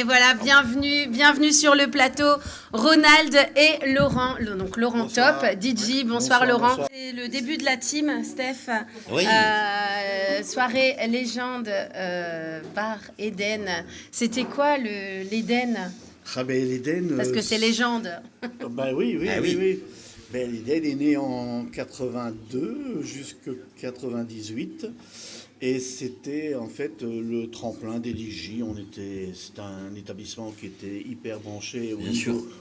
voilà, bienvenue sur le plateau, Ronald et Laurent, donc Laurent Bonsoir. Top, DJ, bonsoir Laurent. Bonsoir. C'est le début de la team, Steph. Oui. Soirée légende, bar Eden. C'était quoi l'Eden? Ah ben l'Eden... Parce que c'est légende. Ben oui. oui. Ben, l'Eden est né en 82 jusqu'à 98. Et c'était en fait le tremplin des DJ. C'était un établissement qui était hyper branché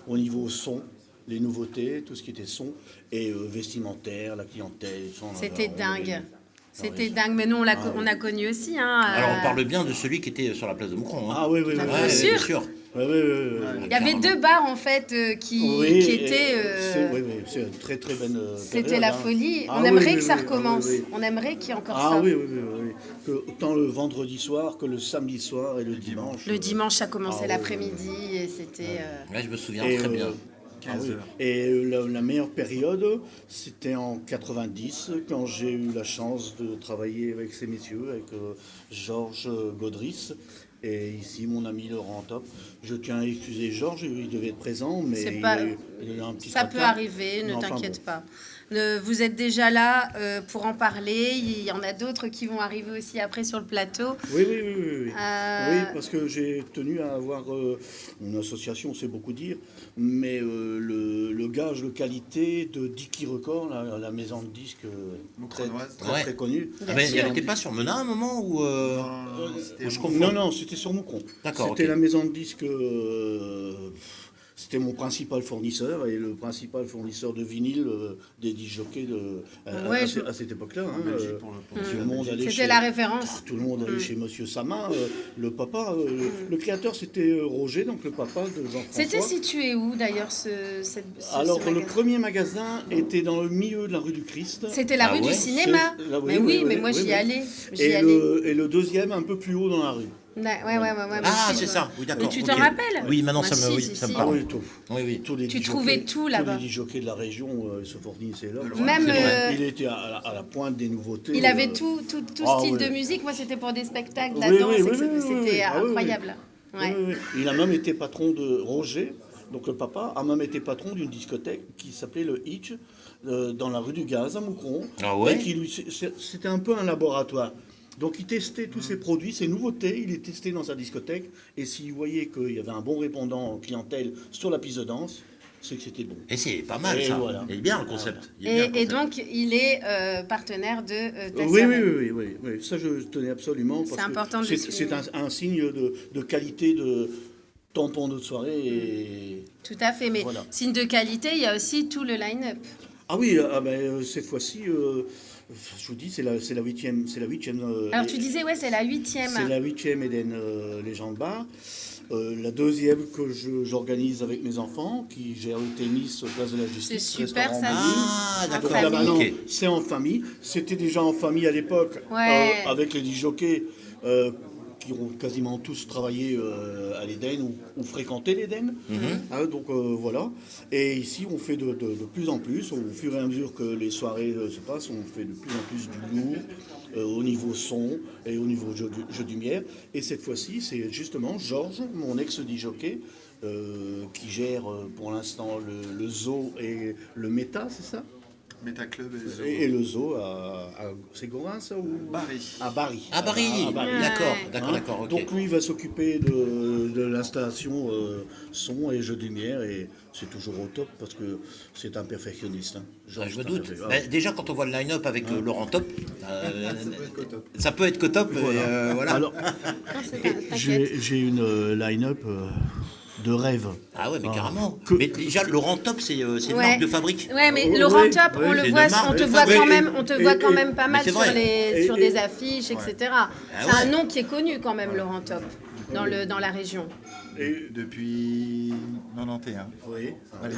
au niveau son, les nouveautés, tout ce qui était son, et vestimentaire, la clientèle. C'était dingue. C'était dingue, mais nous on a connu aussi. Hein, Alors on parle bien de celui qui était sur la place de Moucron. Hein. Ah oui. Bien sûr. Oui. Il y avait deux bars en fait qui étaient. C'est une très très bonne. C'était période, la hein. folie. Ah On aimerait oui, que ça oui, recommence. oui. On aimerait qu'il y ait encore ça. Ah oui. Que autant le vendredi soir que le samedi soir et le dimanche. Le dimanche, ça commençait Ah l'après-midi et c'était. Ouais, je me souviens Et, très bien. 15 heures. Et la meilleure période, c'était en 90, quand j'ai eu la chance de travailler avec ces messieurs, avec Georges Gaudris, et ici mon ami Laurent Top. Je tiens à excuser Georges, il devait être présent, mais il a eu un petit ça peut tracas. arriver, ne Mais enfin, t'inquiète bon. pas. Vous êtes déjà là pour en parler. Il y en a d'autres qui vont arriver aussi après sur le plateau. Oui. Oui, parce que j'ai tenu à avoir une association, c'est beaucoup dire, mais le gage de qualité de Dicky Record, la maison de disques très connue. Ah, mais elle n'était pas sur Menin à un moment où je confonds. Non, c'était sur Moucron. D'accord. C'était Ok. la maison de disques. C'était mon principal fournisseur et le principal fournisseur de vinyle des disjockeys à cette époque-là. Hein, tout le monde allait C'était la référence. Tout le monde allait chez Monsieur Sama. Le papa, le créateur, c'était Roger, donc le papa de Jean-François. C'était situé où d'ailleurs Alors, ce le magasin premier magasin était dans le milieu de la rue du Christ. C'était la rue du cinéma. Mais mais moi j'y allais. Et le deuxième, un peu plus haut dans la rue. Ouais. Ah, c'est ça. Oui, d'accord. Mais tu ok. t'en rappelles? Oui, maintenant ça me Si. parle. Oui, tout. Oui. Tous les Tu disjockeys- trouvais tout là-bas. Tous les disjockeys de la région se fournissaient là. Même, Il était à la pointe des nouveautés. il avait tout style de musique. Moi, c'était pour des spectacles, la danse. C'était incroyable. Ouais. Oui. Il a même été patron de Roger, donc le papa a même été patron d'une discothèque qui s'appelait le Hitch, dans la rue du Gaz à Moucron. Ah ouais. C'était un peu un laboratoire. Donc il testait tous ses produits, ses nouveautés, il les testait dans sa discothèque, et s'il voyait qu'il y avait un bon répondant en clientèle sur la piste de danse, c'est que c'était bon. Et c'est pas mal Et ça. voilà. Il est bien le concept. Et donc, il est partenaire de ta Oui, soirée. oui, ça je tenais absolument. C'est parce que important de le c'est souligner. un signe de qualité de tampon de soirée. Et... Tout à fait, mais Voilà. signe de qualité, il y a aussi tout le line-up. Ah oui, cette fois-ci, je vous dis, c'est la huitième. Alors tu disais, c'est la 8e. C'est la 8e Eden Légende Bar. La deuxième que j'organise avec mes enfants, qui gèrent le tennis place de la Justice. C'est super, restaurant ça. Bali. Ah, En d'accord. Donc là, famille. maintenant, Ok. c'est en famille. C'était déjà en famille à l'époque, Ouais. avec les disjockeys qui ont quasiment tous travaillé à l'Éden ou fréquenté l'Éden. Hein, donc voilà. Et ici, on fait de plus en plus, au fur et à mesure que les soirées se passent, on fait de plus en plus du lourd au niveau son et au niveau jeu de lumière. Et cette fois-ci, c'est justement Georges, mon ex-disjockey, qui gère pour l'instant le zoo et le méta, c'est ça? Métaclub Et le zoo c'est Gorin, ça ou Bari. À Bari. Ah, Barry. À Bari. D'accord. Ok. Donc lui, il va s'occuper de l'installation son et jeu de lumière, et c'est toujours au top parce que c'est un perfectionniste. Hein. Ah, je me c'est un doute. perfectionniste. Déjà, quand on voit le line-up avec Laurent Top, ça peut être que top. Voilà. Alors, j'ai une line-up de rêve. Ah ouais, mais carrément. Que- Mais déjà, Laurent Top, c'est une Ouais. marque de fabrique. Ouais, mais Oui, Laurent oui, Top, oui, on c'est le une voit, marque. on te voit Oui, quand même, on te voit quand et- même pas mal c'est sur vrai. sur des affiches, etc. C'est un ouais. nom qui est connu quand même, Laurent Top, dans la région. Et, Depuis 91. oui.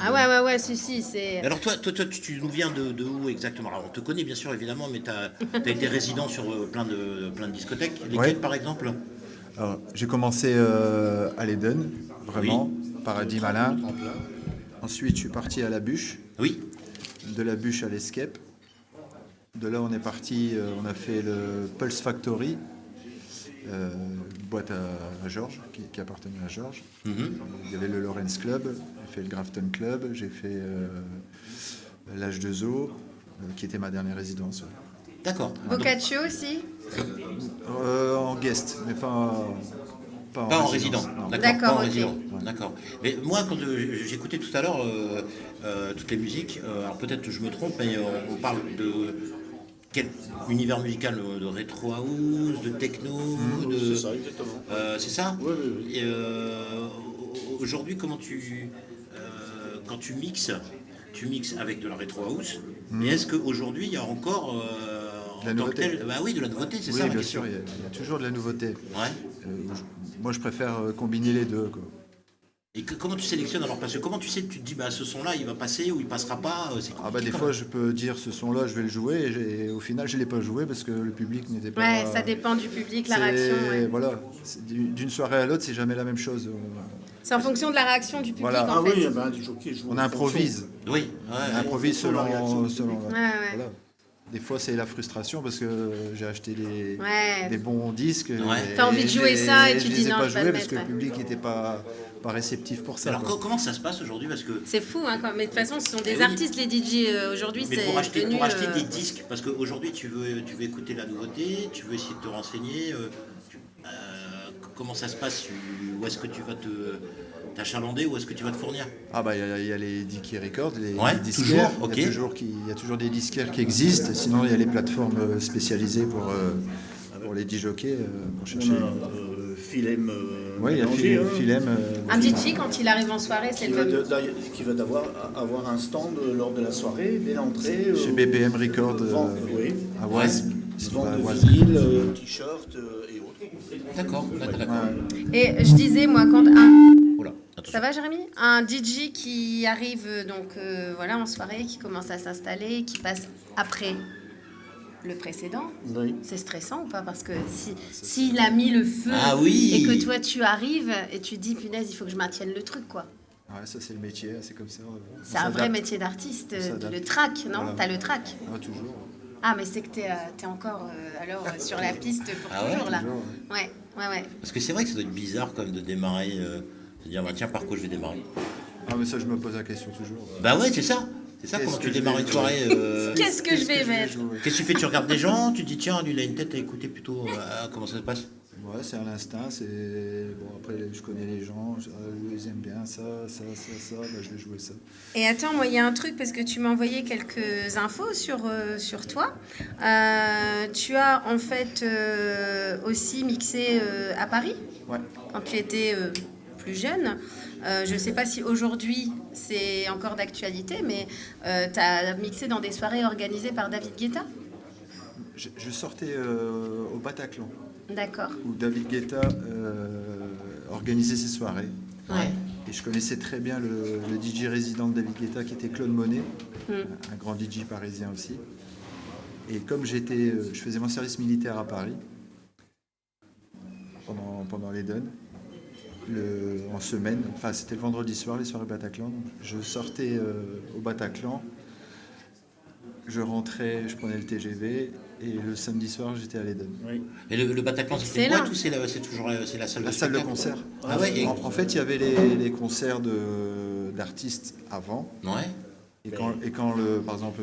Ah ouais, si, c'est. Alors toi, tu nous viens de où exactement? Alors on te connaît bien sûr évidemment, mais tu as été résident sur plein de discothèques. Lesquelles Ouais. par exemple? Alors, j'ai commencé à l'Eden, vraiment, Paradis Malin. Ensuite, je suis parti à la Bûche. Oui. De la Bûche à l'Escape. De là, on est parti, on a fait le Pulse Factory. petite boîte à Georges, qui appartenait à Georges. Mhm. Il y avait le Lawrence Club, j'ai fait le Grafton Club, j'ai fait l'Âge de Zoo, qui était ma dernière résidence. Ouais. D'accord. Boccaccio aussi. En guest, mais pas Pas en résident. non. D'accord, Pas en ok. résident. D'accord. Mais moi, quand j'écoutais tout à l'heure toutes les musiques, alors peut-être que je me trompe, mais on parle de quel univers musical de rétro house, de techno, C'est ça, exactement. c'est ça. Oui, oui, oui. Et aujourd'hui, comment quand tu mixes avec de la rétro house. Et est-ce qu'aujourd'hui, il y a encore De la en tant que nouveauté. tel, bah oui, de la nouveauté, c'est Oui, ça ma bien question. sûr, il y a toujours de la nouveauté. Ouais. Moi, je préfère combiner les deux, quoi. Et comment tu sélectionnes alors? Parce que comment tu sais, tu te dis, bah, ce son-là, il va passer ou il passera pas, c'est Ah bah compliqué, des quand fois même. je peux dire ce son-là je vais le jouer et au final je l'ai pas joué parce que le public n'était pas. Ouais, ça dépend du public, la C'est- réaction. Ouais. Voilà, d'une soirée à l'autre c'est jamais la même chose. C'est en fonction de la réaction du public, Voilà. Ah en fait. oui, ben, des jockeys jouent On en improvise, Oui, ouais, on improvise selon la réaction. selon Ouais, ouais. voilà. Des fois c'est la frustration parce que j'ai acheté des Ouais. bons disques. Ouais. et T'as envie de je jouer les- ça et je tu les dis ai non, pas je vais joués le parce que mettre, le public n'était pas réceptif pour ça. Alors quoi. comment ça se passe aujourd'hui? Parce que C'est fou, hein, mais de toute façon, ce sont des oui. artistes, les DJ. Aujourd'hui, mais c'est pour acheter devenu... des disques, parce qu'aujourd'hui tu veux écouter la nouveauté, tu veux essayer de te renseigner. Comment ça se passe? Où est-ce que tu vas t'achalander? Où est-ce que tu vas te fournir? Ah bah il y a les Dicky Records, les Ouais, disquaires. toujours, ok. Il y a toujours des disquaires qui existent. Sinon il y a les plateformes spécialisées pour les disjockeys pour chercher. On a Philem Oui, il y a Mélanger, hein, Philem. Un DJ, quand il arrive en soirée, c'est qui le va, même. qui va avoir un stand lors de la soirée, dès l'entrée. Chez BPM Records oui. à Oise. Vente de Oise. vinyle, t-shirt et autres. D'accord. Et je disais, moi, quand un... Oula, attention. Ça va, Jérémy? Un DJ qui arrive voilà, en soirée, qui commence à s'installer, qui passe après le précédent, Oui. c'est stressant ou pas? Parce que s'il a mis le feu Ah oui. et que toi tu arrives et tu te dis punaise, il faut que je maintienne le truc, quoi. Ouais, ça c'est le métier, c'est comme ça. C'est un vrai métier d'artiste, On s'adapte. le track, non? Voilà. T'as le track. Ah, toujours. Ah, mais c'est que t'es encore sur la piste pour Ah ouais, toujours, là. toujours, Ouais, ouais. Parce que c'est vrai que ça doit être bizarre quand même de démarrer, de dire bah, tiens par quoi je vais démarrer. Ah mais ça je me pose la question toujours. Bah ouais c'est ça. C'est ça Qu'est-ce comment que tu je démarres vais une soirée. Qu'est-ce que je vais mettre? jouer Qu'est-ce que tu fais? Tu regardes des gens, tu te dis tiens lui il a une tête à écouter plutôt. Comment ça se passe? Ouais, c'est à l'instinct, c'est... Bon, après, je connais les gens, ils aiment bien ça, bah, je vais jouer ça. Et attends, moi, il y a un truc, parce que tu m'as envoyé quelques infos sur toi. Tu as, en fait, aussi mixé à Paris, Ouais. quand tu étais plus jeune. Je ne sais pas si aujourd'hui, c'est encore d'actualité, mais tu as mixé dans des soirées organisées par David Guetta. Je sortais au Bataclan, D'accord. où David Guetta organisait ses soirées. Ouais. Et je connaissais très bien le DJ résident de David Guetta, qui était Claude Monet, un grand DJ parisien aussi. Et comme je faisais mon service militaire à Paris, pendant l'Eden, en semaine, enfin c'était le vendredi soir, les soirées Bataclan, donc je sortais au Bataclan, je rentrais, je prenais le TGV, et le samedi soir j'étais à l'Eden. Oui. Mais le Bataclan c'est une Excellent. boîte ou c'est toujours c'est la salle de La salle de spectacle? concert. Ah ouais, et- En fait, il y avait les concerts d'artistes avant. Ouais. Et quand par exemple,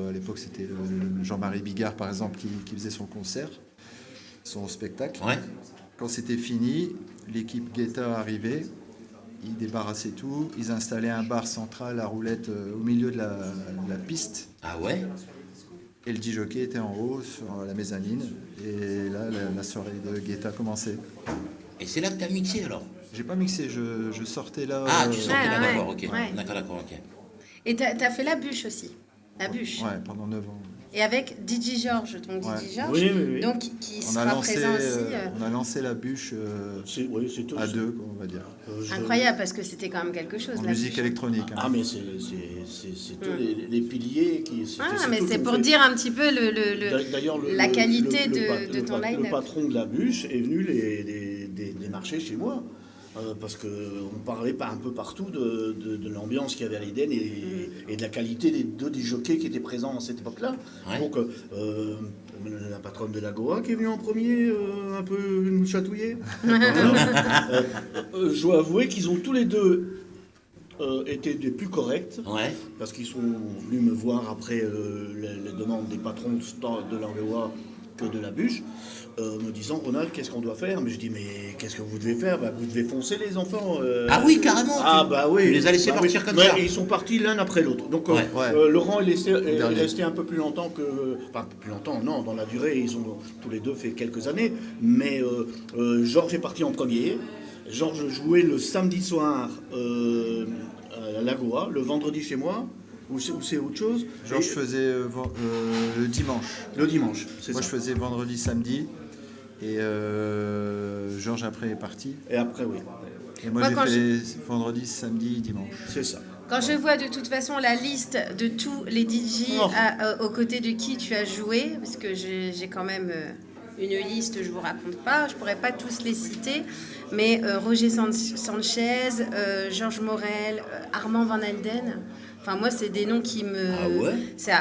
à l'époque, c'était le Jean-Marie Bigard, par exemple, qui faisait son concert, son spectacle. Ouais. Quand c'était fini, l'équipe Guetta arrivait, ils débarrassaient tout, ils installaient un bar central à roulette au milieu de la piste. Ah ouais. Et le DJ était en haut, sur la mezzanine. Et là, la soirée de Guetta commençait. Et c'est là que tu as mixé alors? J'ai pas mixé, je sortais là. Ah tu sortais là, ouais, d'accord, ok. ouais. D'accord, ok. Et tu as fait la bûche aussi. La bûche. Ouais, pendant 9 ans. Et avec DJ Georges, donc Ouais. DJ Georges, Oui, oui, oui. donc qui On sera a lancé, présent aussi. on a lancé la bûche C'est tout. à deux, quoi, on va dire. Incroyable, parce que c'était quand même quelque chose. En la musique bûche. électronique. hein. Ah, mais c'est tous les piliers qui. Ah, mais tout c'est qu'on pour fait. dire un petit peu D'ailleurs, la qualité de ton Le line-up. patron de la bûche est venu les marcher chez moi. parce qu'on parlait un peu partout de l'ambiance qu'il y avait à l'Éden et de la qualité des jockeys qui étaient présents à cette époque-là. Ouais. Donc, la patronne de la Goa qui est venue en premier, un peu nous chatouiller. Je dois avouer qu'ils ont tous les deux été des plus corrects, Ouais. parce qu'ils sont venus me voir après les demandes des patrons de la Goa que de la bûche, me disant Ronald, qu'est-ce qu'on doit faire? Mais je dis, mais qu'est-ce que vous devez faire? Vous devez foncer les enfants. Ah oui, carrément. Ah bah oui. Tu les as laissés Bah partir oui. comme Ouais, ça. et ils sont partis l'un après l'autre. Donc Ouais. Laurent est Dernier. resté un peu plus longtemps que... Enfin, un peu plus longtemps, non, dans la durée, ils ont tous les deux fait quelques années. Mais Georges est parti en premier. Georges jouait le samedi soir à la Goa, le vendredi chez moi, ou c'est autre chose. Georges Et faisait le dimanche. le dimanche, c'est Moi, ça. je faisais vendredi, samedi. Et Georges, après, est parti. Et après, oui, Et moi, Moi, j'ai quand fait vendredi, samedi, dimanche. c'est ça. Quand je vois de toute façon la liste de tous les DJ Oh. aux côtés de qui tu as joué, parce que j'ai quand même une liste, je vous raconte pas, je pourrais pas tous les citer, mais Roger Sanchez, Georges Morel, Armand Van Helden. Enfin, moi, c'est des noms qui me. Ah ouais. C'est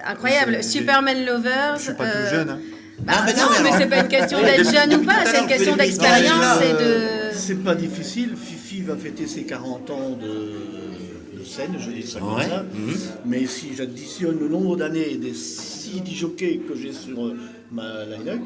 incroyable. C'est- Superman Lovers. Je suis pas tout jeune. Hein. Bah, Non, mais non, non, mais mais alors- c'est pas une question d'être jeune ou pas, c'est une question d'expérience et de. C'est pas difficile. Fifi va fêter ses 40 ans de scène, je dis ça comme Ouais. ça. Mais si j'additionne le nombre d'années des 6 jockeys que j'ai sur ma line-up,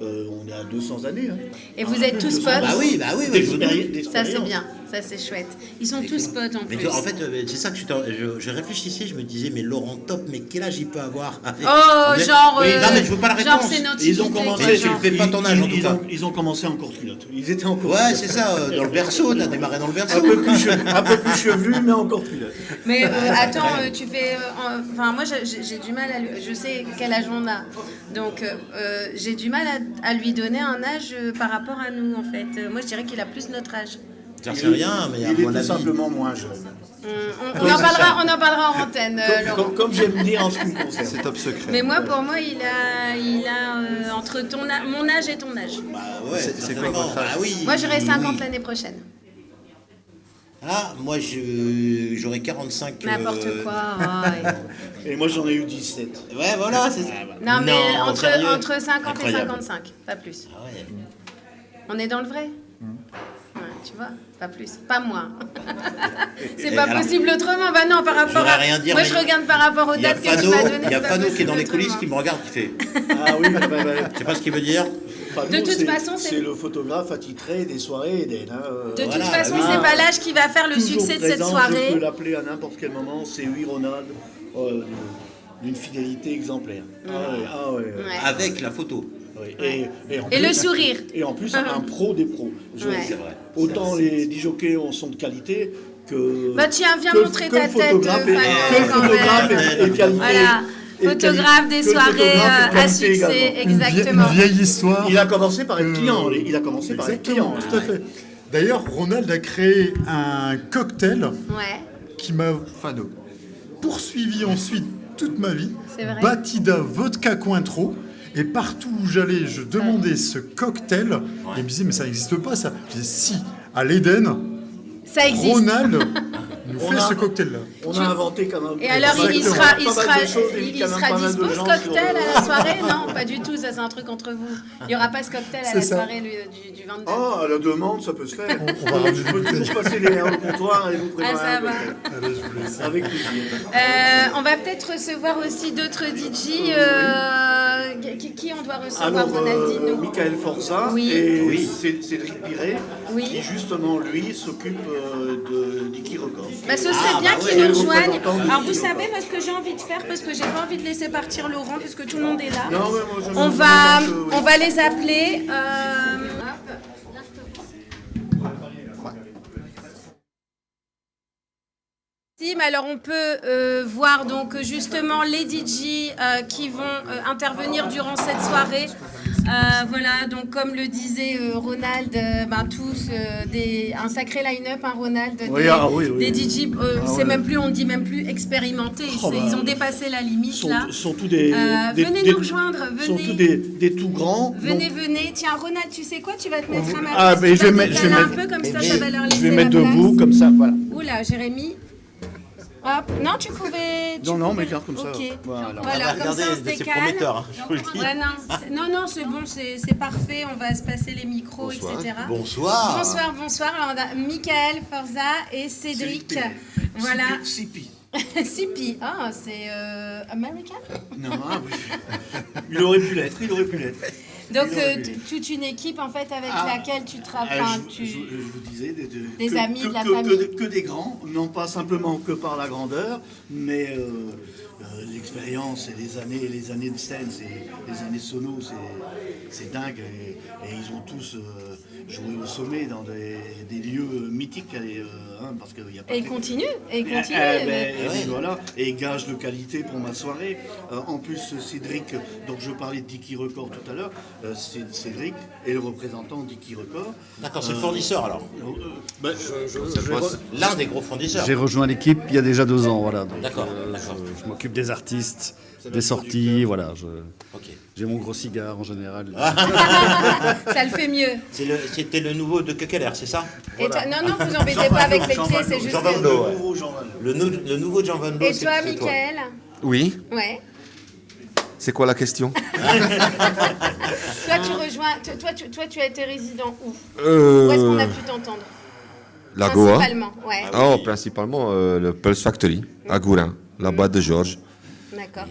on est à 200 années. Hein. Et vous êtes tous 200 potes. Bah oui, je vous D'expérience. Ça, c'est bien. Ça, c'est chouette. Ils sont tous potes en Mais plus. en fait, c'est ça que je réfléchissais, je me disais, mais Laurent Top, mais quel âge il peut avoir? Oh, genre. Oui, non, mais je veux pas la Genre, réponse. c'est notre Ils ont utilité, commencé, Mais genre. tu le fais pas ton âge, en tout cas. Ils ont commencé en course culotte. Ils étaient en course Ouais, culotte. c'est ça, dans le berceau, t'as démarré dans le berceau. Un peu plus chevelu, mais en course culotte. Mais attends, tu fais. Enfin, moi, j'ai du mal à lui. Je sais quel âge on a. Donc, j'ai du mal à lui donner un âge par rapport à nous, en fait. Moi, je dirais qu'il a plus notre âge. J'en sais rien, mais à Il est mon tout avis. simplement moins jeune. On en parlera en antenne, Laurent. Comme j'aime dire en ce qui me concerne. C'est top secret. Mais moi, pour moi, il a entre mon âge et ton âge. Bah ouais, C'est quoi certainement. votre âge? Ah oui. Moi, j'aurai 50 oui. l'année prochaine. Ah, moi, j'aurais 45. N'importe quoi. Ouais. Et moi j'en ai eu 17. Ouais, voilà, c'est ça. Non, mais sérieux. entre 50 Incroyable. et 55, pas plus. Ah ouais. On est dans le vrai ouais, tu vois, pas plus, pas moins. C'est Et pas alors, possible autrement. Bah non, par rapport j'aurais à. rien dire, Moi, mais je regarde par rapport aux Il y a dates que tu Fano, m'as données. il y a c'est pas Fano qui est possible dans les coulisses qui autrement. me regarde, qui fait. Ah oui, Je sais pas ce qu'il veut dire. Fano, De toute c'est- façon, c'est- c'est le photographe attitré des soirées Eden. Hein. De Voilà, toute façon, bah oui. c'est pas l'âge qui va faire le Toujours succès de cette présent, Je soirée. peux l'appeler à n'importe quel moment. C'est oui, Ronald, d'une fidélité exemplaire. Ah ouais. Ouais. Avec la photo. Oui. Ouais. en Et plus- le sourire. Et en plus, un pro des pros. Ouais. C'est vrai. Autant les disjockeys sont de qualité que. Bah tiens, viens que- montrer que ta le tête, photographe est- Fano, que le quand photographe même. est de qualité. Voilà, et de photographe des que le soirées photographe est de à qualité succès, également. exactement. Une vieille histoire. Il a commencé par être client. Il a commencé par être client. Exactement, tout à fait. D'ailleurs, Ronald a créé un cocktail Ouais, qui m'a Fano. poursuivi ensuite toute ma vie. C'est vrai. Batida Vodka Cointreau. Et partout où j'allais, je demandais ce cocktail. Et il me disait, mais ça n'existe pas ça. Je disais, si, à l'Éden, ça existe. Ronald nous On fait a- ce cocktail-là. On a inventé quand même. Et alors, il Exactement. sera, Pas mal de choses, et il quand même sera pas mal de dispo ce gens cocktail sur- à la soirée? Non, pas du tout, ça c'est un truc entre vous. Il n'y aura pas ce cocktail à C'est la ça. soirée du 22. Ah, à la demande, ça peut se faire. On va ramener Je des peux bouteilles. toujours passer les au comptoir et vous préparer ça un va. cocktail. Allez, je vous laisse. Avec plaisir. On va peut-être recevoir aussi d'autres DJ. Qui on doit recevoir, Alors, Ronaldinho? Michael Forza Oui. et Oui. Cédric Piret, Oui. qui justement, lui, s'occupe de Dicky Records. Bah, ce serait Ah, bien bah qu'ils ouais, nous le rejoignent. représentant du Alors, vous studio. savez, moi, ce que j'ai envie de faire, parce que j'ai pas envie de laisser partir Laurent, puisque tout le monde est là. Non, mais moi, je On me va, demande que, oui. on va les appeler. Alors on peut voir donc justement les DJ qui vont intervenir durant cette soirée. Voilà, donc comme le disait Ronald, tous un sacré line-up, hein, Ronald, des DJ, même plus, on dit même plus expérimentés, ils ont dépassé la limite là. Sont tous venez nous rejoindre, venez. Sont tous des tout grands. Venez. Tiens, Ronald, tu sais quoi, tu vas te mettre à ma place. Mais je vais mettre un peu comme ça va leur laisser je vais mettre debout comme ça, voilà. Oula, Jérémy. Hop. Non, tu pouvais. Non, mais garde comme ça. Ok. Voilà, comme ça, on se c'est décale. prometteur, hein, je vous le dis. Ouais, non, c'est bon, c'est parfait. On va se passer les micros, Bonsoir. etc. Bonsoir. Bonsoir. Alors, on a Michael, Forza et Cédric. Voilà. Sipi. Sipi. Ah, c'est American. Non, oui. Il aurait pu l'être. Donc, toute une équipe, en fait, avec laquelle tu travailles. Je vous disais, des amis, de la famille. Que des grands, non pas simplement que par la grandeur, mais l'expérience et les années de scène, les années sono, c'est dingue. Et ils ont tous joué au sommet dans des lieux mythiques. Parce qu'il y a pas et continue. Voilà, et gage de qualité pour ma soirée. En plus, Cédric, donc je parlais de Dicky Record tout à l'heure, Cédric est le représentant Dicky Record. D'accord, c'est le fournisseur alors. L'un des gros fournisseurs. J'ai rejoint l'équipe il y a déjà 2 ans, voilà. D'accord. Je m'occupe des artistes, des sorties, voilà. Ok. J'ai mon gros cigare en général. Ça le fait mieux. C'était le nouveau de Kekeler, c'est ça? Et toi, non, vous embêtez pas avec les pieds, c'est juste. Jean Van Loo, le nouveau Jean Van Loo. Et toi, Michael? Oui. Ouais. C'est quoi la question? Toi, tu rejoins. Toi, tu as été résident où? Où est-ce qu'on a pu t'entendre? La Goa. Principalement, ouais. Oh, principalement le Pulse Factory, à Gourin, la boîte de Georges, D'accord.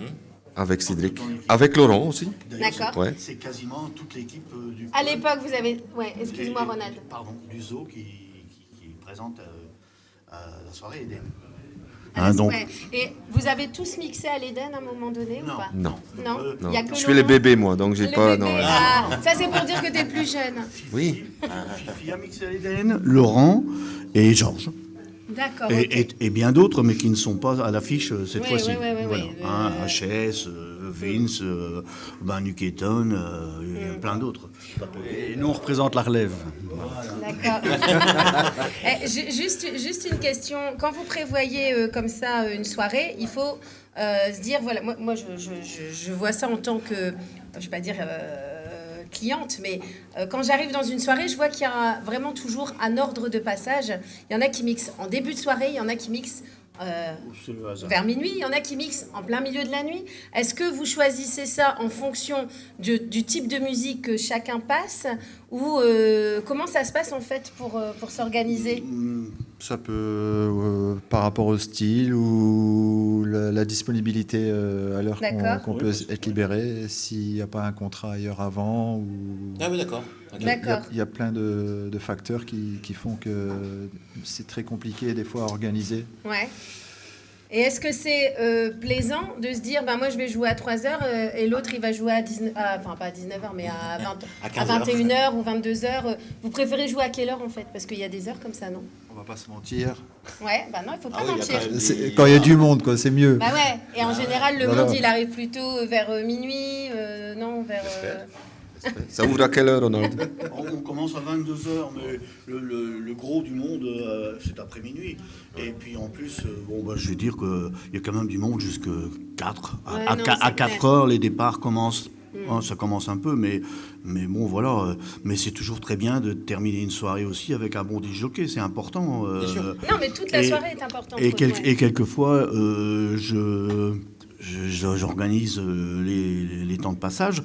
avec Cédric, avec Laurent aussi. D'accord. Ouais. C'est quasiment toute l'équipe du. À l'époque, vous avez. Ouais, excuse-moi, Ronald. Pardon, du zoo qui présente la soirée Eden. Donc... ouais. Et vous avez tous mixé à l'Eden à un moment donné Non. ou pas? Non. Il y a que Je suis les bébés, moi, donc j'ai pas. Bébé. Non. Ça, c'est pour dire que t'es plus jeune. Oui. Fifi a mixé à l'Eden, Laurent et Georges. D'accord. Et bien d'autres, mais qui ne sont pas à l'affiche cette fois-ci. Oui. HS, Vince, Nuketon, plein d'autres. Et nous, on représente la relève. D'accord. Juste une question. Quand vous prévoyez comme ça une soirée, il faut se dire, voilà, moi je vois ça en tant que, je ne vais pas dire cliente, mais quand j'arrive dans une soirée, je vois qu'il y a vraiment toujours un ordre de passage. Il y en a qui mixent en début de soirée, il y en a qui mixent vers minuit, il y en a qui mixent en plein milieu de la nuit. Est-ce que vous choisissez ça en fonction du type de musique que chacun passe ou comment ça se passe en fait pour s'organiser? Ça peut, par rapport au style ou la disponibilité à l'heure qu'on peut être libéré, s'il n'y a pas un contrat ailleurs avant. Ou... Ah oui, d'accord. Okay. Il y a plein de facteurs qui font que c'est très compliqué des fois à organiser. Ouais. Et est-ce que c'est plaisant de se dire, moi je vais jouer à 3h et l'autre il va jouer à 19h, enfin pas à 19h, mais à 21h ou 22h. Vous préférez jouer à quelle heure en fait? Parce qu'il y a des heures comme ça, non? On va pas se mentir. Ouais, non, il faut pas mentir. Quand il y a du monde, quoi, c'est mieux. Bah ouais, et en général le monde il arrive plutôt vers minuit, non, vers... Ça ouvre à quelle heure, Ronald? On commence à 22h, mais le gros du monde, c'est après minuit. Et puis en plus, je vais dire qu'il y a quand même du monde jusqu'à 4. À 4 heures, les départs commencent. Ça commence un peu, mais bon, voilà. Mais c'est toujours très bien de terminer une soirée aussi avec un bon disjockey, c'est important. Non, mais toute la soirée est importante. Et quelquefois, j'organise les temps de passage.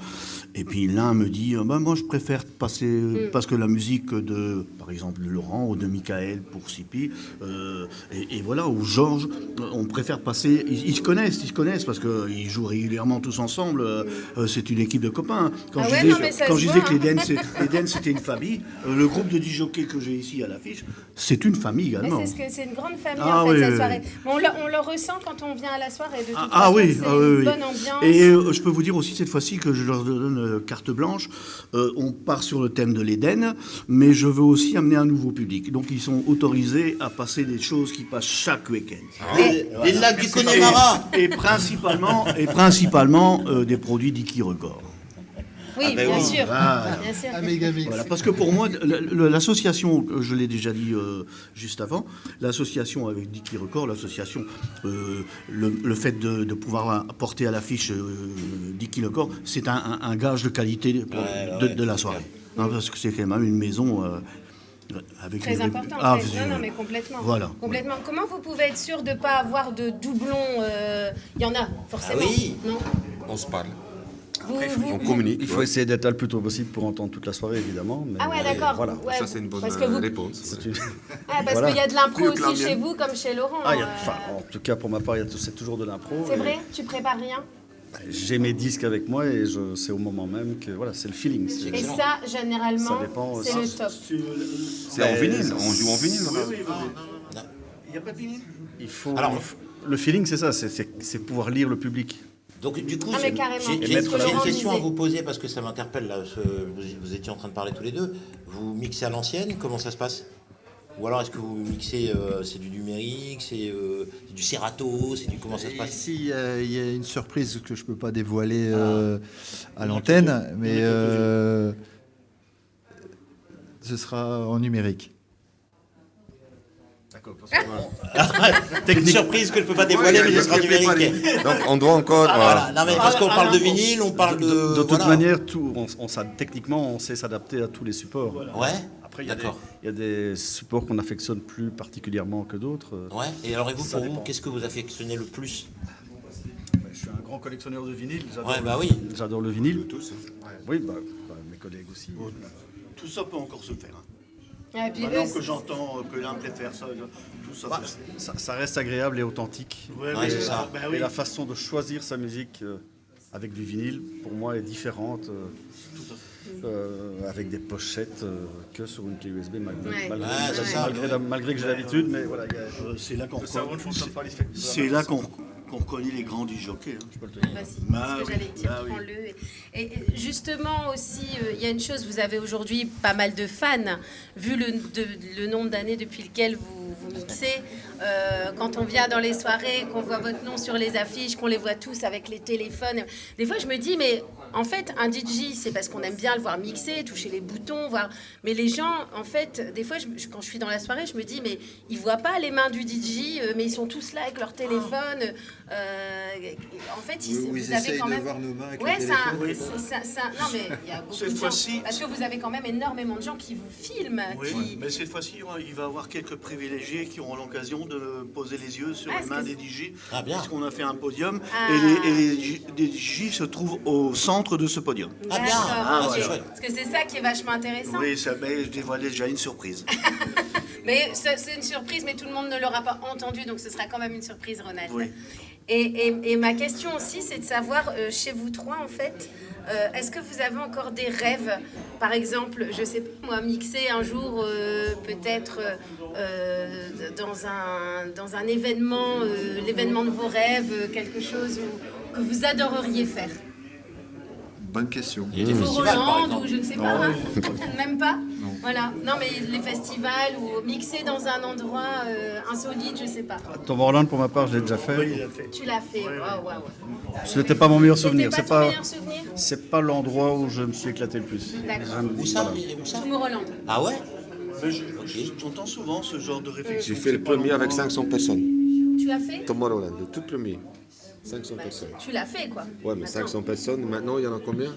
Et puis l'un me dit, moi je préfère passer, parce que la musique de, par exemple, de Laurent ou de Michael pour Sipi, et voilà, ou Georges, on préfère passer, ils se connaissent parce qu'ils jouent régulièrement tous ensemble, c'est une équipe de copains. Quand je disais que l'Eden c'était une famille, le groupe de disjockeys que j'ai ici à l'affiche, c'est une famille également. C'est une grande famille en fait, cette soirée. On le ressent quand on vient à la soirée, de toute façon, c'est une bonne ambiance. Et je peux vous dire aussi cette fois-ci que je leur donne carte blanche. On part sur le thème de l'Éden, mais je veux aussi amener un nouveau public. Donc ils sont autorisés à passer des choses qui passent chaque week-end. Les lacs du Connemara. Et principalement des produits Dicky Record. Oui, ben bien oui. sûr. Voilà. Bien sûr. Un méga mix. Voilà, parce que pour moi, l'association, je l'ai déjà dit juste avant, l'association avec Dicky Record, l'association, le fait de pouvoir apporter à l'affiche Dicky Record, c'est un gage de qualité de la soirée. Hein, parce que c'est quand même une maison avec Très une important. Ah, Non, mais complètement. Voilà. Complètement. Comment vous pouvez être sûr de ne pas avoir de doublons Il y en a, forcément. Ah oui. Non On se parle, vous- on communique. Il faut essayer d'être là le plus tôt possible pour entendre toute la soirée, évidemment. Mais Ah ouais, d'accord. Voilà. Ouais, Ça, c'est une bonne parce que vous... réponse. C'est une- Ah, parce Voilà. qu'il y a de l'impro Mieux que la aussi chez mienne. vous, comme chez Laurent. Ah, enfin, en tout cas, pour ma part, c'est toujours de l'impro. C'est et vrai Tu prépares rien J'ai mes disques avec moi et c'est au moment même que voilà, c'est le feeling. Et Excellent. ça, généralement, Ça dépend, c'est ça, le top. C'est en vinyle, on joue en vinyle. Oui, là. oui, oui. Il n'y a pas de vinyle Il faut. Alors, le feeling, c'est ça, c'est pouvoir lire le public. Donc du coup, Ah, mais carrément. j'ai C'est ce que une Laurent question à disait. vous poser parce que ça m'interpelle là. Vous étiez en train de parler tous les deux. Vous mixez à l'ancienne, comment ça se passe? Ou alors est-ce que vous mixez, c'est du numérique, c'est du Serato, c'est du comment ça se passe? Ici, il y a une surprise que je ne peux pas dévoiler à l'antenne, mais ce sera en numérique. D'accord. Une surprise que je peux pas dévoiler, mais ce sera numérique. Donc on doit encore. Ah, voilà. Non mais parce qu'on parle de vinyle, on parle de. De toute voilà. manière, techniquement, on sait s'adapter à tous les supports. Ouais. Après, il y a D'accord. des supports qu'on affectionne plus particulièrement que d'autres. Ouais. Et alors, et vous, Ça pour vous, dépend. qu'est-ce que vous affectionnez le plus? Je suis un grand collectionneur de vinyle. Ouais, bah oui. J'adore le vinyle. Tous. Oui, mes collègues aussi. Tout ça peut encore se faire. Hein. Et puis, Maintenant eux, que j'entends que l'un préfère ça, tout ça. Bah, ça reste agréable et authentique. Ouais, Ouais, c'est ça. ben Et oui. la façon de choisir sa musique avec du vinyle, pour moi, est différente. Avec des pochettes que sur une clé USB, Ouais. c'est ça. malgré que j'ai l'habitude, mais voilà. C'est là qu'on Le cerveau ne fonctionne pas, il fait- c'est là qu'on reconnaît les grands du jockey. Hein. Je peux le te dire. Vas-y, Bah ce que oui, j'allais dire, bah oui. prends-le. Et justement aussi, il y a une chose, vous avez aujourd'hui pas mal de fans, vu le nombre d'années depuis lequel vous mixez. Quand on vient dans les soirées, qu'on voit votre nom sur les affiches, qu'on les voit tous avec les téléphones, des fois je me dis, mais en fait, un DJ, c'est parce qu'on aime bien le voir mixer, toucher les boutons, voir. Mais les gens, en fait, des fois, quand je suis dans la soirée, je me dis, mais ils voient pas les mains du DJ, mais ils sont tous là avec leur téléphone. En fait, vous avez quand même. voir nos mains avec Ouais, le ça, téléphone. non mais il y a beaucoup Cette de gens. fois-ci- Parce que vous avez quand même énormément de gens qui vous filment, Oui, qui. mais cette fois-ci, il va y avoir quelques privilégiés qui auront l'occasion de poser les yeux sur Ah, les est-ce main que des DJ. Ah, bien. Puisqu'on a fait un podium. Ah. Et les DJ se trouvent au centre de ce podium. Ah, bien. D'accord, Ah, ok. c'est chouette. Parce que c'est ça qui est vachement intéressant. Oui, ça, mais je dévoilais déjà une surprise. Mais c'est une surprise, mais tout le monde ne l'aura pas entendu, donc ce sera quand même une surprise, Ronald. Oui. Et ma question aussi, c'est de savoir, chez vous trois, en fait, est-ce que vous avez encore des rêves? Par exemple, je sais pas, moi, mixer un jour, peut-être dans un événement, l'événement de vos rêves, quelque chose que vous adoreriez faire? Bonne question. Il y a des Au festivals, par Hollande exemple. ou je ne sais pas, hein. Même pas. Voilà. Non, mais les festivals ou mixer dans un endroit insolite, je sais pas. Tomorrowland, pour ma part, je l'ai déjà fait. Oui, il a fait. Tu l'as fait. Waouh, waouh. Ce n'était pas mon meilleur souvenir. C'était pas ton meilleur souvenir? C'est pas l'endroit où je me suis éclaté le plus. D'accord. J'aime- Où ça? voilà. Où ça? Tomorrowland. Ah ouais? Mais j'entends souvent ce genre de réflexion. J'ai fait le premier avec 500 personnes. Tu l'as fait? Tomorrowland, le tout premier. 500 personnes. Tu l'as fait, quoi. Ouais, mais 500 personnes, maintenant il y en a combien?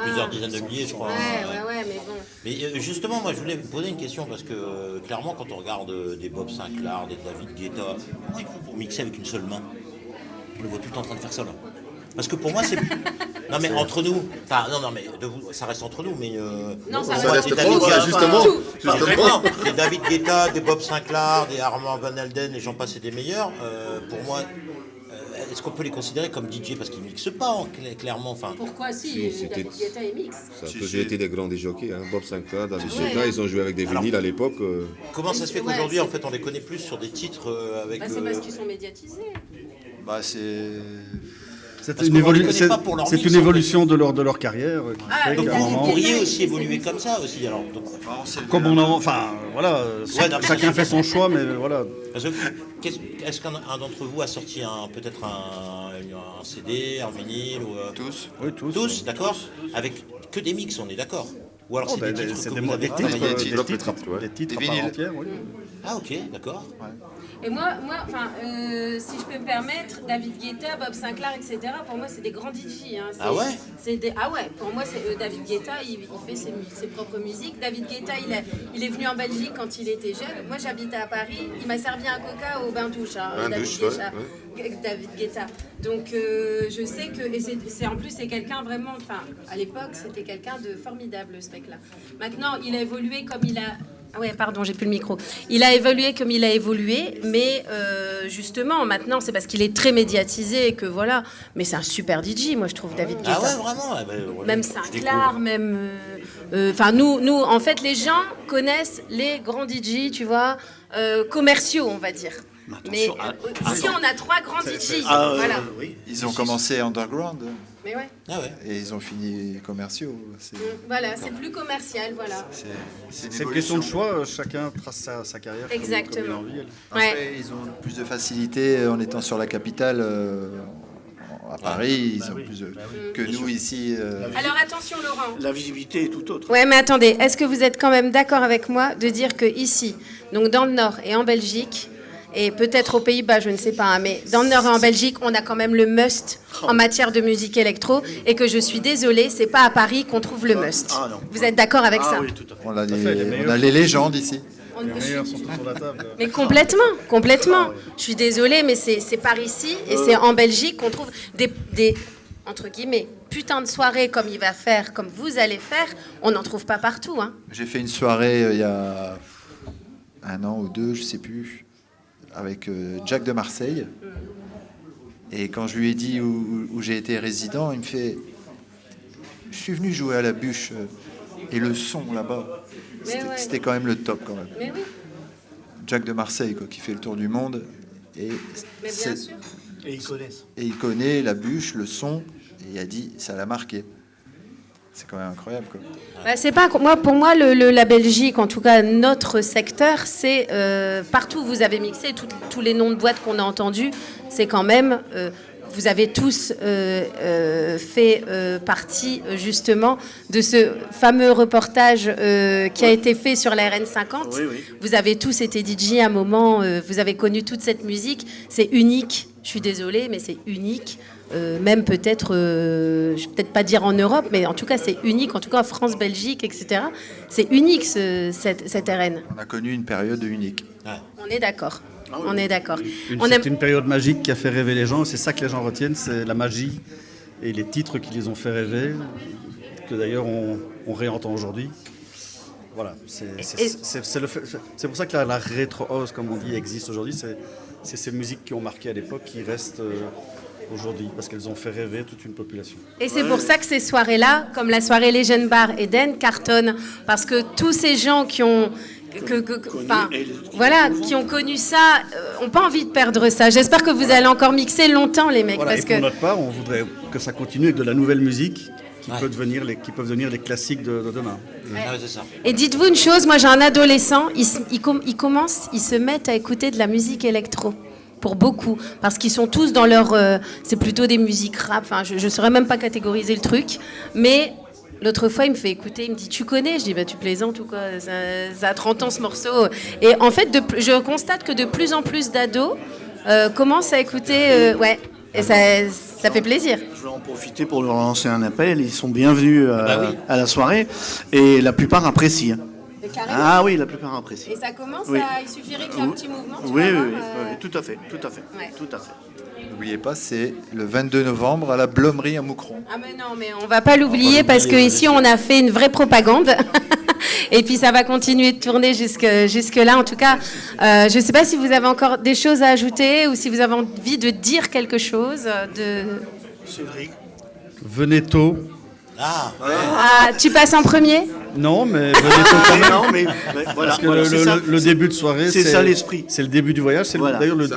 Plusieurs dizaines de milliers, je crois. Ouais, mais bon. Mais justement, moi, je voulais vous poser une question parce que clairement, quand on regarde des Bob Sinclair, des David Guetta, comment ils font pour mixer avec une seule main? On le voit tout le temps en train de faire ça là. Parce que pour moi, c'est. Non, mais entre nous. Enfin, non, mais ça reste entre nous, mais. Non, ça Ça reste reste David pas, Guetta, justement. Enfin, vraiment, des David Guetta, des Bob Sinclair, des Armand Van Helden, et j'en passe et des meilleurs. Pour moi, est-ce qu'on peut les considérer comme DJ parce qu'ils mixent pas clairement, enfin. Pourquoi si Si, c'était- David Guetta et mix? Ça a toujours été des grands jockeys, hein. Bob Sinclair, David Ouais. Guetta, ils ont joué avec des vinyles à l'époque. Comment ça se fait Ouais, qu'aujourd'hui, c'est- en fait, on les connaît plus sur des titres avec. Bah, c'est parce qu'ils sont médiatisés. Bah, c'est C'est Parce une, qu'on les évolu- connaît c'est- pas pour leur c'est mix, une en fait. évolution de leur carrière. Qui Ah, fait donc qu'à un Vous moment, pourriez aussi évoluer comme ça aussi, alors. Donc, comme on en, enfin, voilà, non, mais chacun ça, fait son choix, mais voilà. parce que, est-ce qu'un d'entre vous a sorti peut-être un CD, un vinyle ou, Tous. Oui, tous. Tous, d'accord. Avec que des mix, on est d'accord. Ou alors Oh, c'est des ben, titres c'est que des vous avez titres, travaillé. des des titres, titres, ouais. des titres Des à part vinyles. entière, oui. Ah ok, d'accord. Et moi, enfin, si je peux me permettre, David Guetta, Bob Sinclair, etc. Pour moi, c'est des grands DJ. Hein. Ah ouais. Ah ouais. Pour moi, c'est David Guetta. Il fait ses propres musiques. David Guetta, il est venu en Belgique quand il était jeune. Moi, j'habitais à Paris. Il m'a servi un coca au bain-douche. Hein, Bain David douche, Guetta. ouais. David Guetta. Donc, je sais que et en plus, c'est quelqu'un vraiment. Enfin, à l'époque, c'était quelqu'un de formidable, ce mec-là. Maintenant, il a évolué comme il a. Ah ouais, pardon, j'ai plus le micro. Il a évolué comme il a évolué, mais justement, maintenant, c'est parce qu'il est très médiatisé et que voilà. Mais c'est un super DJ, moi, je trouve, David Guetta. Ah ouais, vraiment. Eh ben, voilà, Même je Sinclair, même... Enfin, nous, en fait, les gens connaissent les grands DJ, tu vois, commerciaux, on va dire. Mais ici, on a 3 grands DJ, voilà. Oui. Ils ont commencé underground Mais ouais, Ah ouais. et ils ont fini commerciaux. voilà, c'est plus commercial, voilà. C'est une question de choix, chacun trace sa carrière comme il Exactement. a envie. Ouais. Après, ils ont plus de facilité en étant sur la capitale. À Paris, ils ont plus que nous ici. Alors attention, Laurent. La visibilité est tout autre. Ouais, mais attendez, est-ce que vous êtes quand même d'accord avec moi de dire que ici, donc dans le Nord et en Belgique, et peut-être aux Pays-Bas, je ne sais pas, hein, mais dans le Nord et en Belgique, on a quand même le must en matière de musique électro, et que je suis désolée, c'est pas à Paris qu'on trouve le must. Ah non. Vous êtes d'accord avec ça? Ah oui, tout à fait. On a, fait, les on meilleurs. a les légendes ici. On- Les meilleurs sont tous sur la table. Mais complètement, complètement. Je suis désolée, mais c'est par ici et c'est en Belgique qu'on trouve des entre guillemets putain de soirées comme il va faire, comme vous allez faire. On n'en trouve pas partout, hein. J'ai fait une soirée il y a 1 an ou 2, je sais plus, avec Jack de Marseille. Et quand je lui ai dit où j'ai été résident, il me fait: je suis venu jouer à la bûche et le son là-bas, Mais ouais. c'était quand même le top quand même. Mais oui, Jack de Marseille quoi, qui fait le tour du monde et, mais bien sûr. Et ils connaissent. et il connaît la bûche, le son, et il a dit ça l'a marqué. C'est quand même incroyable quoi. Bah, c'est pas moi, pour moi, la Belgique, en tout cas notre secteur, c'est partout où vous avez mixé tous les noms de boîtes qu'on a entendus, c'est quand même. Vous avez tous fait partie justement de ce fameux reportage qui a été fait sur la RN50. Oui, oui. Vous avez tous été DJ à un moment, vous avez connu toute cette musique. C'est unique, je suis désolée, mais c'est unique. Même peut-être, je vais peut-être pas dire en Europe, mais en tout cas c'est unique, en tout cas en France, Belgique, etc. C'est unique cette RN. On a connu une période unique. On est d'accord. On est d'accord. C'est une période magique qui a fait rêver les gens. C'est ça que les gens retiennent, c'est la magie et les titres qui les ont fait rêver, que d'ailleurs on réentend aujourd'hui. Voilà, c'est pour ça que la rétro house, comme on dit, existe aujourd'hui. C'est ces musiques qui ont marqué à l'époque qui restent aujourd'hui, parce qu'elles ont fait rêver toute une population. Et c'est pour ça que ces soirées-là, comme la soirée Legend Bar Eden, cartonnent, parce que tous ces gens qui ont qui ont connu ça, n'ont pas envie de perdre ça. J'espère que vous allez encore mixer longtemps, les mecs. Voilà, parce et pour que... notre part, on voudrait que ça continue avec de la nouvelle musique qui peuvent devenir les classiques de demain. Ah ouais, c'est ça. Et dites-vous une chose, moi j'ai un adolescent, ils se mettent à écouter de la musique électro. Pour beaucoup, parce qu'ils sont tous dans leur... c'est plutôt des musiques rap, enfin, je ne saurais même pas catégoriser le truc, mais l'autre fois, il me fait écouter, il me dit, tu connais? Je dis, bah, tu plaisantes ou quoi? Ça a 30 ans ce morceau. Et en fait, je constate que de plus en plus d'ados commencent à écouter... ouais, et ça fait plaisir. Je vais en profiter pour leur lancer un appel. Ils sont bienvenus oui. à la soirée et la plupart apprécient. Ah oui, la plupart apprécient. Et ça commence Oui. il suffirait qu'il y ait un petit mouvement. tu Oui, vas oui, voir, oui, tout à fait, tout à fait, Ouais. tout à fait. N'oubliez pas, c'est le 22 novembre à la Blomerie à Moucron. Ah mais non, mais on va pas l'oublier parce que ici on a fait une vraie propagande et puis ça va continuer de tourner jusque là. En tout cas, je sais pas si vous avez encore des choses à ajouter ou si vous avez envie de dire quelque chose. Cédric. Venez tôt. Ah, Ah, tu passes en premier? Non, mais venez tôt quand même. Non, mais voilà. Parce que voilà, c'est ça. le début de soirée, C'est ça l'esprit. C'est le début du voyage. C'est Voilà. d'ailleurs le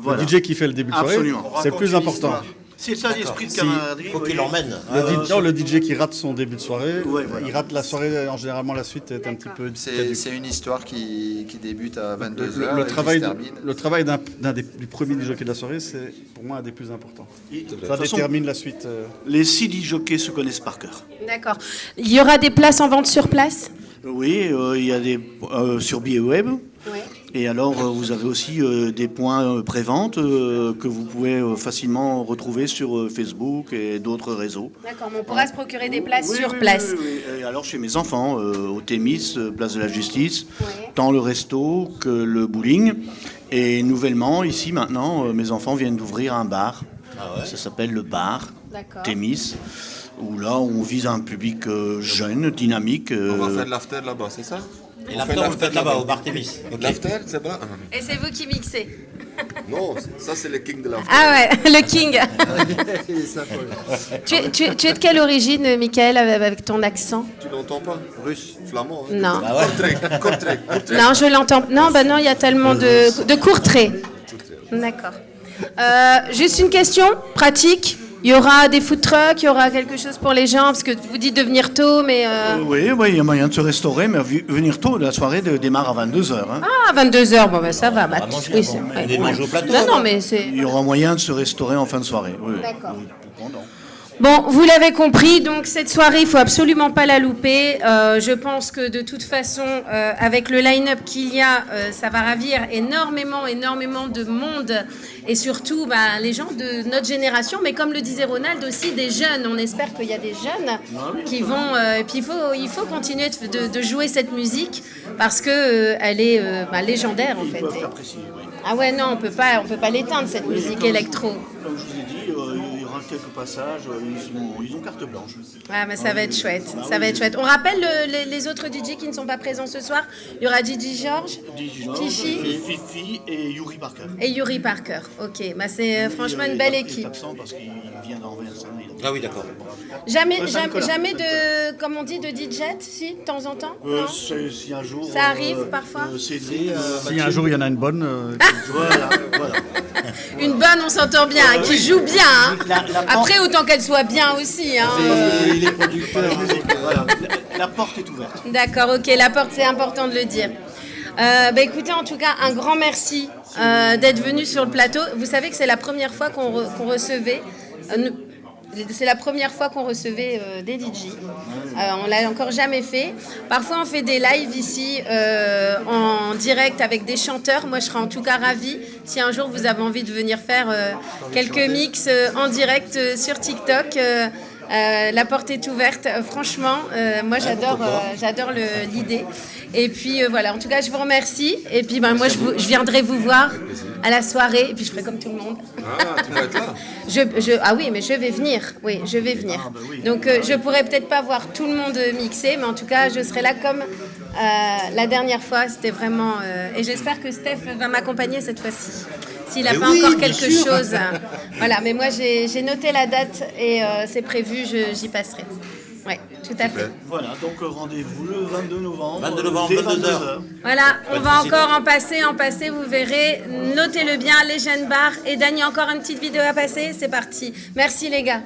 Voilà. DJ qui fait le début de soirée. Absolument. C'est le plus important. C'est ça l'esprit de Si. camaraderie. Faut oui. qu'il l'emmène. Le DJ qui rate son début de soirée, Ouais, voilà. il rate la soirée, généralement la suite est un petit peu... C'est une histoire qui débute à 22h Le et travail, qui se termine. le travail du premier DJ de la soirée, c'est pour moi un des plus importants. De Ça toute façon, détermine la suite. les 6 jockeys se connaissent par cœur. D'accord. Il y aura des places en vente sur place? Oui, il y a des sur billets web. Oui. Et alors, vous avez aussi des points pré-vente que vous pouvez facilement retrouver sur Facebook et d'autres réseaux. D'accord, mais on pourra se procurer des places Oui, sur oui, place. oui, oui. Et alors, chez mes enfants, au Thémis, place de la Justice, Ouais. tant le resto que le bowling. Et nouvellement, ici maintenant, mes enfants viennent d'ouvrir un bar. Ça s'appelle le bar D'accord. Thémis, où là, on vise un public jeune, dynamique. On va faire l'after là-bas, c'est ça? Et l'after, vous le faites là-bas, au bar Thémis. Ok. L'after, c'est pas? Et c'est vous qui mixez? Non, ça c'est le king de l'after. Ah ouais, le king. Tu es de quelle origine, Michael, avec ton accent? Tu l'entends pas? Russe, flamand. Hein? Non. Ah ouais. Courtrai. Non, je l'entends. Non, bah non, il y a tellement de courts traits. D'accord. Juste une question pratique. Il y aura des food trucks, il y aura quelque chose pour les gens, parce que vous dites de venir tôt, mais... Oui, il y a moyen de se restaurer, mais venir tôt, la soirée démarre à 22h. Hein. Ah, 22h, bon, bah, ça va. Bah, manger, oui, bon, c'est- mais des manger au plateau, Non, alors. non, mais c'est... Il y aura moyen de se restaurer en fin de soirée. Oui. D'accord. Pendant. Bon, vous l'avez compris, donc cette soirée, il faut absolument pas la louper. Je pense que de toute façon, avec le line-up qu'il y a, ça va ravir énormément de monde et surtout les gens de notre génération, mais comme le disait Ronald aussi, des jeunes. On espère qu'il y a des jeunes qui vont... et puis il faut continuer de jouer cette musique parce que elle est légendaire en Ils fait. peuvent apprécier, oui. Ah ouais, non, on peut pas l'éteindre cette musique électro. Comme je vous ai dit, il y aura quelques passages, ils ont carte blanche. Ah, mais ça va être chouette, ça va être chouette. On rappelle les autres DJ qui ne sont pas présents ce soir. Il y aura DJ Georges, Fifi et Yuri Parker. et Yuri Parker. Ok, bah c'est franchement une belle Il est équipe. absent parce qu'il vient d'Anvers. Hein, Ah oui, d'accord. Jamais Nicolas. de, comme on dit, de DJ, si, de temps en temps non Si un jour. Ça arrive parfois Cédric. Si un jour il y en a une bonne, Voilà. Une bonne, on s'entend bien, qui joue bien. Hein. Après, autant qu'elle soit bien aussi. Hein. Il est producteur. Voilà. La porte est ouverte. D'accord, ok, la porte, c'est important de le dire. Écoutez, en tout cas, un grand merci d'être venu sur le plateau. Vous savez que c'est la première fois qu'on recevait... c'est la première fois qu'on recevait des DJ. On l'a encore jamais fait. Parfois, on fait des lives ici en direct avec des chanteurs. Moi, je serais en tout cas ravie si un jour vous avez envie de venir faire quelques mix en direct sur TikTok. La porte est ouverte. Franchement, moi, j'adore l'idée. Et puis voilà. En tout cas, je vous remercie. Et puis, moi, je viendrai vous voir à la soirée. Et puis, je ferai comme tout le monde. Ah, tu vas être là? Ah oui, mais je vais venir. Oui, je vais venir. Donc, je pourrais peut-être pas voir tout le monde mixer, mais en tout cas, je serai là comme la dernière fois. C'était vraiment... et j'espère que Steph va m'accompagner cette fois-ci. S'il n'a Mais pas oui, encore bien quelque sûr. chose. Voilà, mais moi, j'ai noté la date et c'est prévu, j'y passerai. Oui, tout à fait. Voilà, donc rendez-vous le 22 novembre. 22 novembre, dès 22h. Voilà, on va encore en passer, vous verrez. Notez-le bien, les jeunes bars. Et Dany, encore une petite vidéo à passer. C'est parti. Merci les gars.